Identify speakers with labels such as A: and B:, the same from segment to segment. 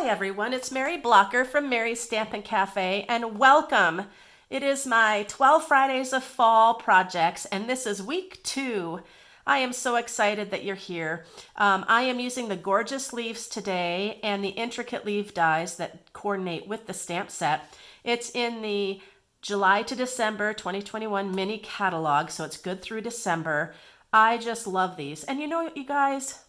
A: Hi everyone, it's Mary Blocker from Mary's Stampin' Cafe, and welcome. It is my 12 Fridays of Fall projects, and this is week 2. I am so excited that you're here. I am using the gorgeous leaves today and the intricate leaf dies that coordinate with the stamp set. It's in the July to December 2021 mini catalog, so it's good through December. I just love these. And you know, you guys,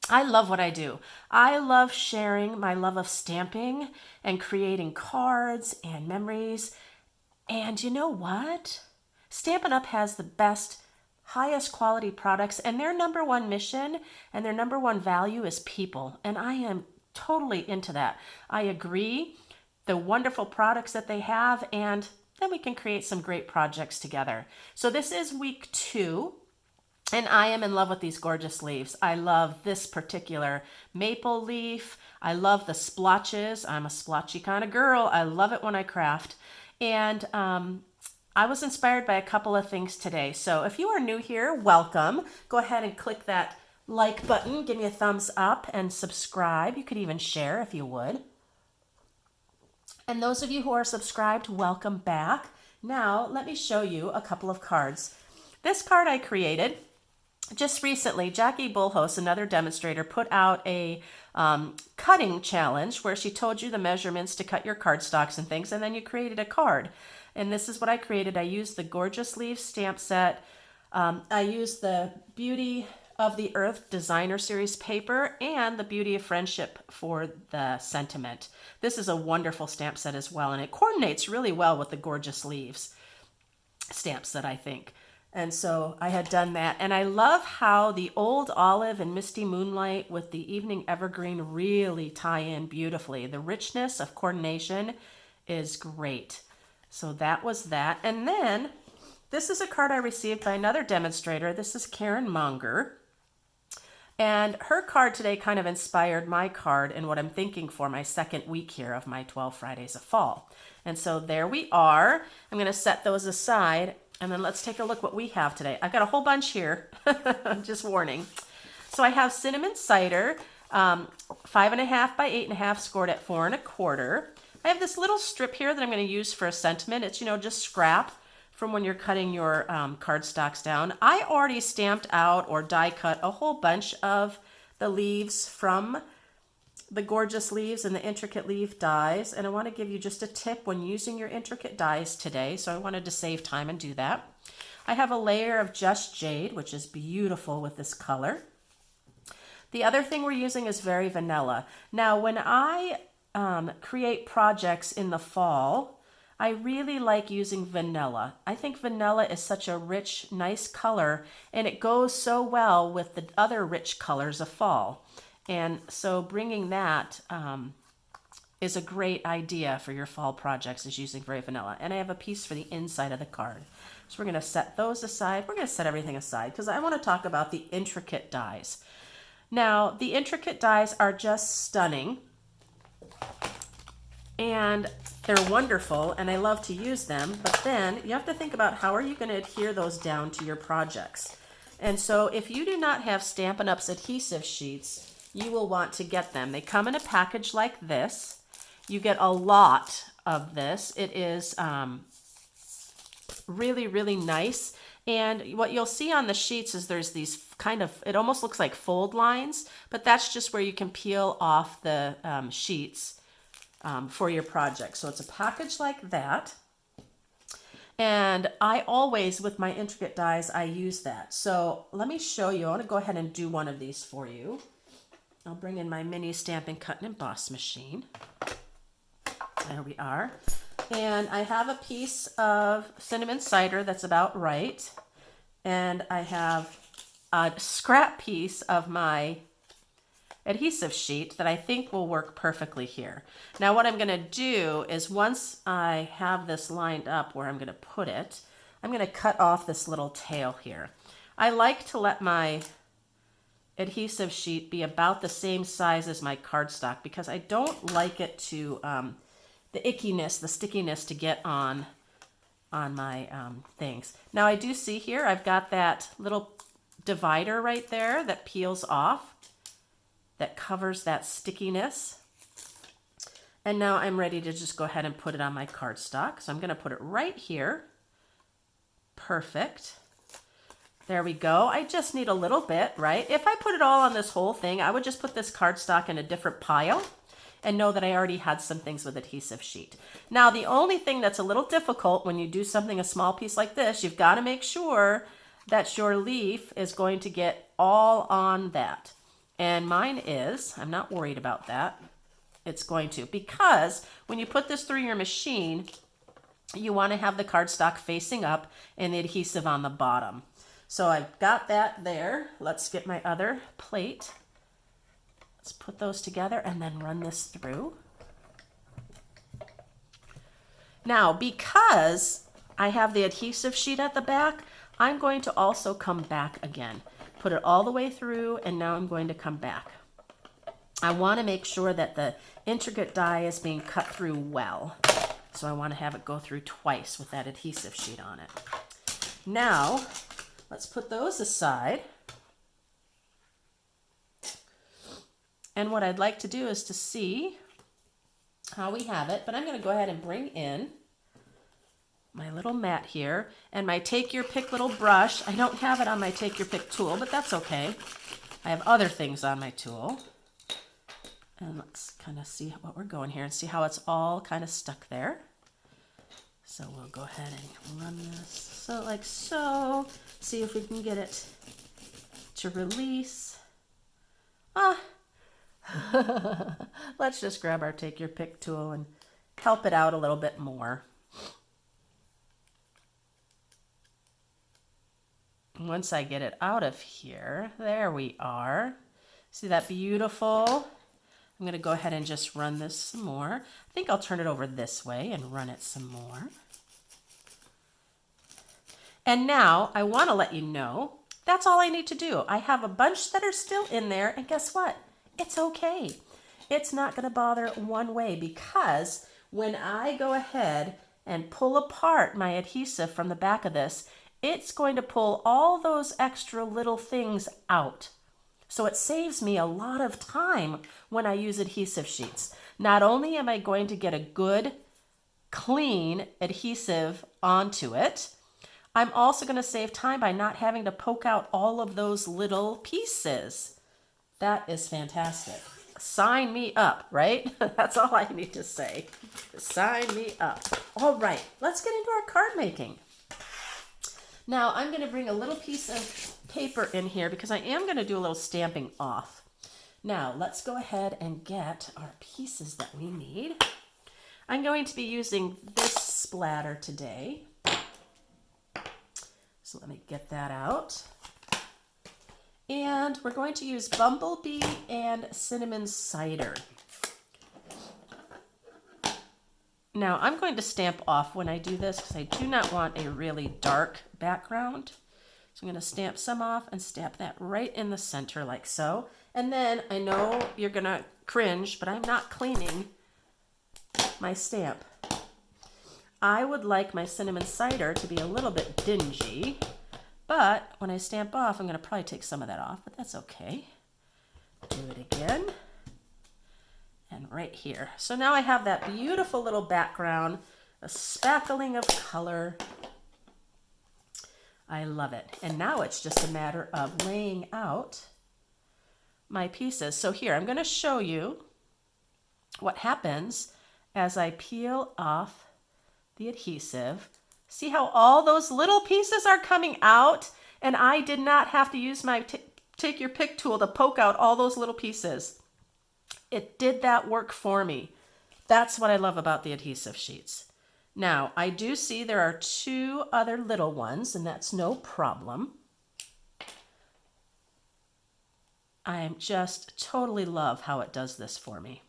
A: I love what I do. I love sharing my love of stamping and creating cards and memories. And you know what? Stampin' Up! Has the best, highest quality products, and their number one mission and their number one value is people. And I am totally into that. I agree. The wonderful products that they have, and then we can create some great projects together. So this is week 2. And I am in love with these gorgeous leaves. I love this particular maple leaf. I love the splotches. I'm a splotchy kind of girl. I love it when I craft. And I was inspired by a couple of things today. So if you are new here, welcome. Go ahead and click that like button. Give me a thumbs up and subscribe. You could even share if you would. And those of you who are subscribed, welcome back. Now, let me show you a couple of cards. This card I created just recently. Jackie Bullhouse, another demonstrator, put out a cutting challenge where she told you the measurements to cut your cardstocks and things, and then you created a card. And this is what I created. I used the Gorgeous Leaves stamp set. I used the Beauty of the Earth Designer Series paper and the Beauty of Friendship for the sentiment. This is a wonderful stamp set as well, and it coordinates really well with the Gorgeous Leaves stamp set, I think. And so I had done that. And I love how the Old Olive and Misty Moonlight with the Evening Evergreen really tie in beautifully. The richness of coordination is great. So that was that. And then this is a card I received by another demonstrator. This is Karen Monger. And her card today kind of inspired my card and what I'm thinking for my second week here of my 12 Fridays of Fall. And so there we are. I'm going to set those aside. And then let's take a look what we have today. I've got a whole bunch here, just warning. So I have cinnamon cider, 5.5 by 8.5, scored at 4 1/4. I have this little strip here that I'm going to use for a sentiment. It's, just scrap from when you're cutting your cardstocks down. I already stamped out or die cut a whole bunch of the leaves from the Gorgeous Leaves and the intricate leaf dies, and I want to give you just a tip when using your intricate dies today, so I wanted to save time and do that. I have a layer of Just Jade, which is beautiful with this color. The other thing we're using is Very Vanilla. Now, when I create projects in the fall, I really like using vanilla. I think vanilla is such a rich, nice color, and it goes so well with the other rich colors of fall. And so bringing that is a great idea for your fall projects, is using Very Vanilla. And I have a piece for the inside of the card. So we're going to set those aside. We're going to set everything aside because I want to talk about the intricate dies. Now, the intricate dies are just stunning. And they're wonderful, and I love to use them. But then you have to think about how are you going to adhere those down to your projects. And so if you do not have Stampin' Up's adhesive sheets, you will want to get them. They come in a package like this. You get a lot of this. It is really, really nice. And what you'll see on the sheets is there's these kind of, it almost looks like fold lines, but that's just where you can peel off the sheets for your project. So it's a package like that. And I always, with my intricate dies, I use that. So let me show you. I want to go ahead and do one of these for you. I'll bring in my mini Stampin' Cut and Emboss machine. There we are. And I have a piece of cinnamon cider that's about right. And I have a scrap piece of my adhesive sheet that I think will work perfectly here. Now what I'm going to do is once I have this lined up where I'm going to put it, I'm going to cut off this little tail here. I like to let my adhesive sheet be about the same size as my cardstock because I don't like it to, the ickiness, the stickiness to get on my things. Now I do see here I've got that little divider right there that peels off, that covers that stickiness. And now I'm ready to just go ahead and put it on my cardstock. So I'm going to put it right here. Perfect. There we go. I just need a little bit, right? If I put it all on this whole thing, I would just put this cardstock in a different pile and know that I already had some things with adhesive sheet. Now, the only thing that's a little difficult when you do something, a small piece like this, you've got to make sure that your leaf is going to get all on that. And mine is. I'm not worried about that. It's going to, because when you put this through your machine, you want to have the cardstock facing up and the adhesive on the bottom. So I've got that there. Let's get my other plate. Let's put those together and then run this through. Now, because I have the adhesive sheet at the back, I'm going to also come back again. Put it all the way through, and now I'm going to come back. I want to make sure that the intricate die is being cut through well. So I want to have it go through twice with that adhesive sheet on it. Now, let's put those aside. And what I'd like to do is to see how we have it, but I'm going to go ahead and bring in my little mat here and my take your pick little brush. I don't have it on my take your pick tool, but that's okay. I have other things on my tool. And let's kind of see what we're going here and see how it's all kind of stuck there. So we'll go ahead and run this so like so. See if we can get it to release. Let's just grab our take your pick tool and help it out a little bit more. Once I get it out of here, there we are. See that beautiful? I'm going to go ahead and just run this some more. I think I'll turn it over this way and run it some more. And now I want to let you know that's all I need to do. I have a bunch that are still in there, and guess what? It's okay. It's not going to bother one way, because when I go ahead and pull apart my adhesive from the back of this, it's going to pull all those extra little things out. So it saves me a lot of time when I use adhesive sheets. Not only am I going to get a good, clean adhesive onto it, I'm also going to save time by not having to poke out all of those little pieces. That is fantastic. Sign me up, right? That's all I need to say. Sign me up. All right, let's get into our card making. Now I'm going to bring a little piece of paper in here because I am going to do a little stamping off. Now let's go ahead and get our pieces that we need. I'm going to be using this splatter today. So let me get that out. And we're going to use Bumblebee and Cinnamon Cider. Now I'm going to stamp off when I do this because I do not want a really dark background. So I'm going to stamp some off and stamp that right in the center like so. And then I know you're going to cringe, but I'm not cleaning my stamp. I would like my cinnamon cider to be a little bit dingy, but when I stamp off, I'm going to probably take some of that off, but that's okay. Do it again. And right here. So now I have that beautiful little background, a spackling of color. I love it. And now it's just a matter of laying out my pieces. So here, I'm going to show you what happens as I peel off the adhesive. See how all those little pieces are coming out? And I did not have to use my take your pick tool to poke out all those little pieces. It did that work for me. That's what I love about the adhesive sheets. Now, I do see there are two other little ones, and that's no problem. I just totally love how it does this for me.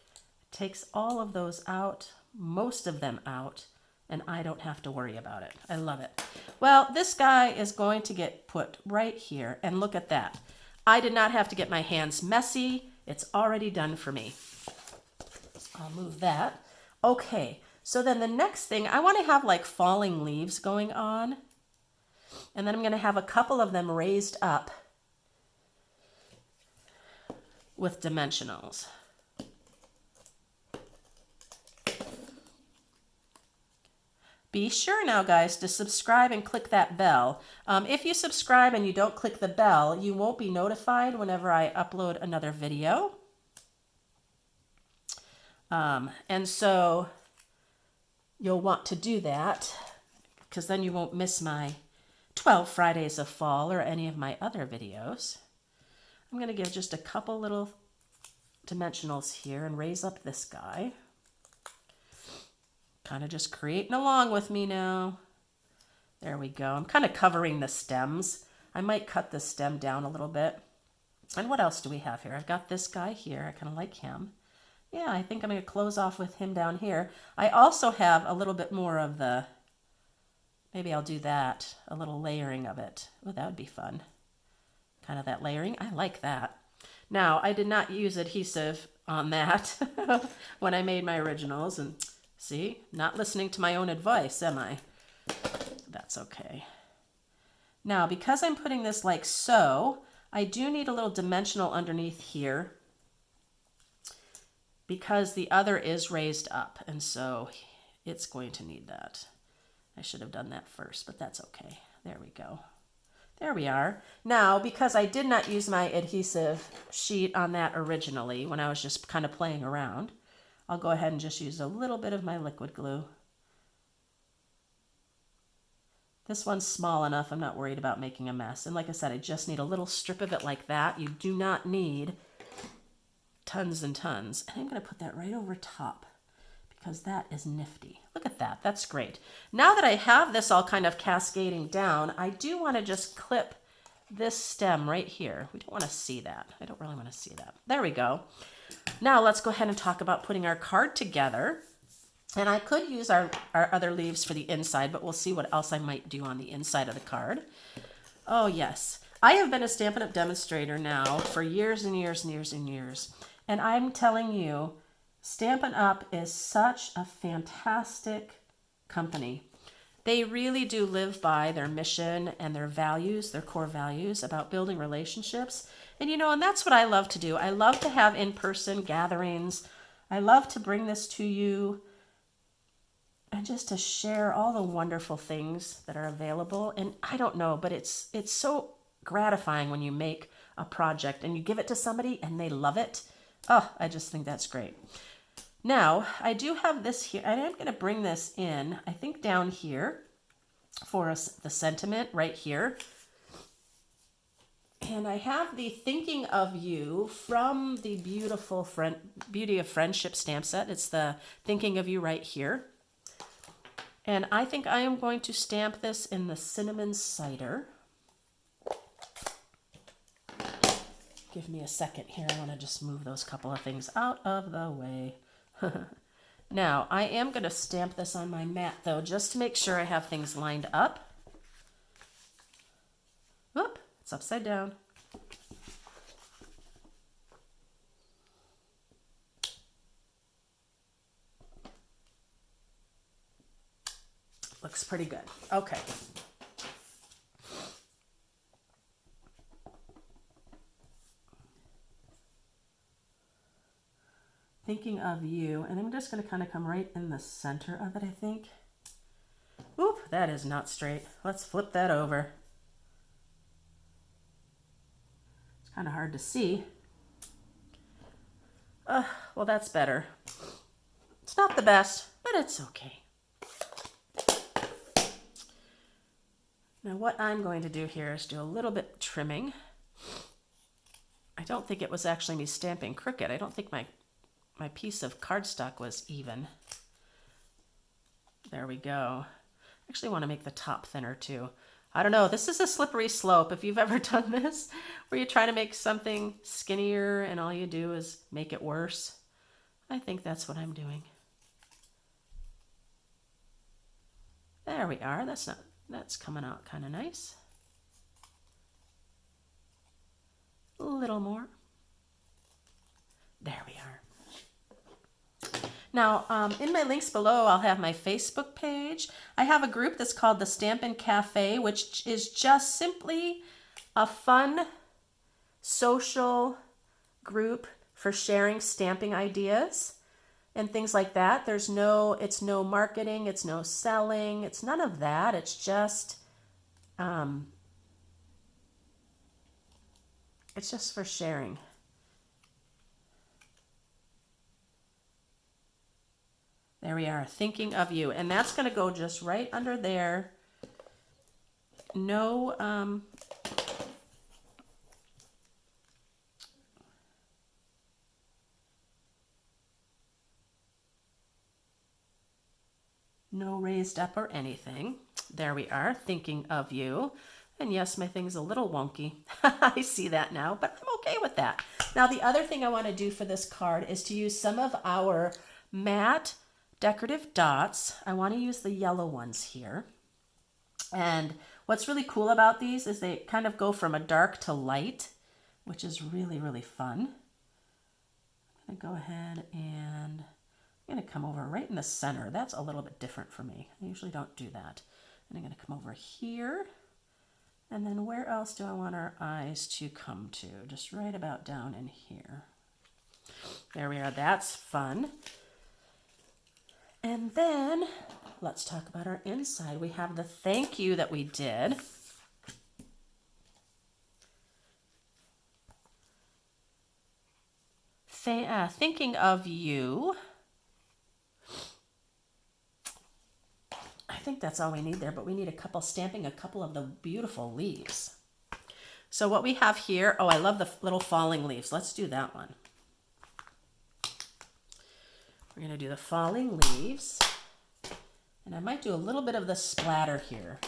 A: It takes all of those out, most of them out, and I don't have to worry about it. I love it. Well, this guy is going to get put right here, and look at that. I did not have to get my hands messy. It's already done for me. I'll move that. Okay, so then the next thing, I want to have like falling leaves going on. And then I'm going to have a couple of them raised up with dimensionals. Be sure now, guys, to subscribe and click that bell. If you subscribe and you don't click the bell, you won't be notified whenever I upload another video. And so you'll want to do that because then you won't miss my 12 Fridays of Fall or any of my other videos. I'm going to give just a couple little dimensionals here and raise up this guy. Kind of just creating along with me now. There we go. I'm kind of covering the stems. I might cut the stem down a little bit. And what else do we have here? I've got this guy here. I kind of like him. Yeah, I think I'm going to close off with him down here. I also have a little bit more of the, maybe I'll do that, a little layering of it. Oh, that would be fun. Kind of that layering. I like that. Now, I did not use adhesive on that when I made my originals. And see, not listening to my own advice, am I? That's okay. Now, because I'm putting this like so, I do need a little dimensional underneath here because the other is raised up, and so it's going to need that. I should have done that first, but that's okay. There we go. There we are. Now, because I did not use my adhesive sheet on that originally when I was just kind of playing around, I'll go ahead and just use a little bit of my liquid glue. This one's small enough, I'm not worried about making a mess. And like I said, I just need a little strip of it like that. You do not need tons and tons. And I'm going to put that right over top because that is nifty. Look at that. That's great. Now that I have this all kind of cascading down, I do want to just clip this stem right here. We don't want to see that. I don't really want to see that. There we go. Now let's go ahead and talk about putting our card together. And I could use our other leaves for the inside, but we'll see what else I might do on the inside of the card. Oh yes, I have been a Stampin' Up! Demonstrator now for years and years and years and years. And I'm telling you, Stampin' Up! Is such a fantastic company. They really do live by their mission and their values, their core values about building relationships. And you know, and that's what I love to do. I love to have in-person gatherings. I love to bring this to you and just to share all the wonderful things that are available. And I don't know, but it's so gratifying when you make a project and you give it to somebody and they love it. Oh, I just think that's great. Now, I do have this here, and I'm going to bring this in, I think down here for us, the sentiment right here. And I have the Thinking of You from the beautiful Beauty of Friendship stamp set. It's the Thinking of You right here. And I think I am going to stamp this in the cinnamon cider. Give me a second here. I want to just move those couple of things out of the way. Now, I am going to stamp this on my mat, though, just to make sure I have things lined up. Whoop, it's upside down. Looks pretty good. Okay. Thinking of You, and I'm just going to kind of come right in the center of it, I think. Oop, that is not straight. Let's flip that over. It's kind of hard to see. Well, that's better. It's not the best, but it's okay. Now what I'm going to do here is do a little bit trimming. I don't think it was actually me stamping crooked. I don't think my piece of cardstock was even. There we go. I actually want to make the top thinner too. I don't know, this is a slippery slope. If you've ever done this, where you try to make something skinnier and all you do is make it worse. I think that's what I'm doing. There we are. That's coming out kind of nice. A little more. There we are. Now, in my links below, I'll have my Facebook page. I have a group that's called the Stampin' Cafe, which is just simply a fun social group for sharing stamping ideas. and things like that. It's no marketing, it's no selling, it's none of that. Um, it's just for sharing. There we are, thinking of you. And that's going to go just right under there. No, no raised up or anything. There we are, thinking of you. And yes, my thing's a little wonky. I see that now, but I'm okay with that. Now, the other thing I want to do for this card is to use some of our matte decorative dots. I want to use the yellow ones here. And what's really cool about these is they kind of go from a dark to light, which is really, really fun. I'm going to go ahead and I'm going to come over right in the center. That's a little bit different for me. I usually don't do that. And I'm going to come over here. And then where else do I want our eyes to come to? Just right about down in here. There we are. That's fun. And then let's talk about our inside. We have the thank you that we did. Thinking of you. I think that's all we need there, but we need stamping a couple of the beautiful leaves. So what we have here, oh, I love the little falling leaves. Let's do that one. We're going to do the falling leaves. And I might do a little bit of the splatter here.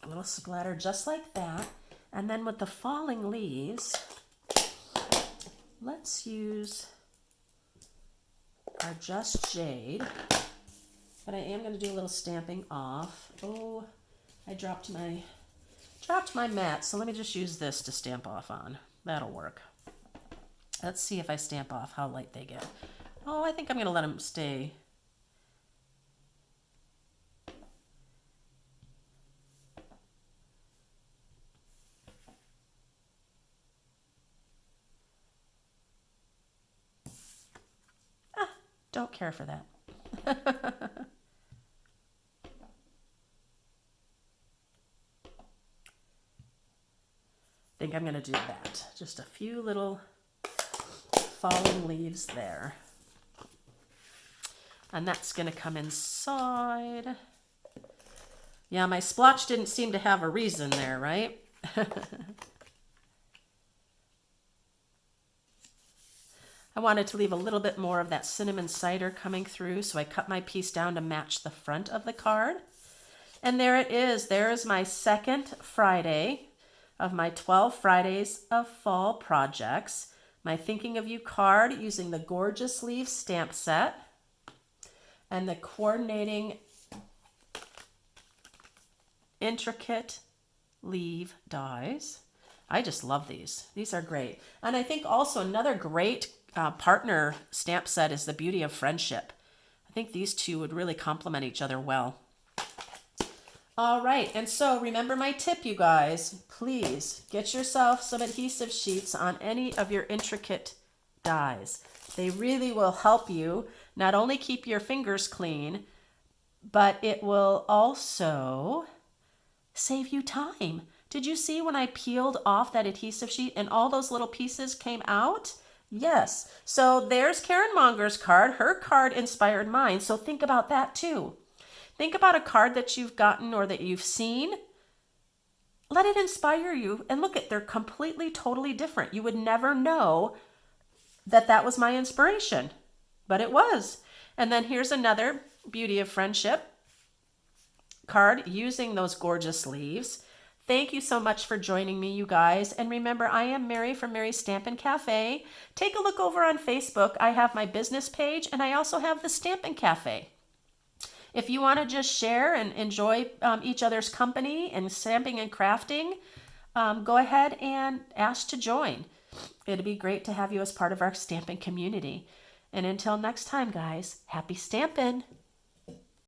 A: A little splatter just like that. And then with the falling leaves, let's use our Just Jade. But I am going to do a little stamping off. Oh, I dropped my mat, so let me just use this to stamp off on. That'll work. Let's see if I stamp off how light they get. Oh, I think I'm going to let them stay. Don't care for that. I think I'm going to do that. Just a few little falling leaves there. And that's going to come inside. Yeah, my splotch didn't seem to have a reason there, right? I wanted to leave a little bit more of that cinnamon cider coming through, so I cut my piece down to match the front of the card. And there it is. There is my second Friday of my 12 Fridays of Fall projects. My Thinking of You card using the Gorgeous Leaves stamp set and the coordinating intricate leaf dies. I just love these. These are great. And I think also another great partner stamp set is the Beauty of Friendship. I think these two would really complement each other well. All right, and so remember my tip, you guys. Please get yourself some adhesive sheets on any of your intricate dies. They really will help you not only keep your fingers clean, but it will also save you time. Did you see when I peeled off that adhesive sheet and all those little pieces came out? Yes. So there's Karen Monger's card. Her card inspired mine. So think about that too. Think about a card that you've gotten or that you've seen. Let it inspire you. And look, they're completely, totally different. You would never know that that was my inspiration, but it was. And then here's another Beauty of Friendship card using those gorgeous leaves. Thank you so much for joining me, you guys. And remember, I am Mary from Mary's Stampin' Cafe. Take a look over on Facebook. I have my business page, and I also have the Stampin' Cafe. If you want to just share and enjoy each other's company and stamping and crafting, go ahead and ask to join. It'd be great to have you as part of our stamping community. And until next time, guys, happy stamping!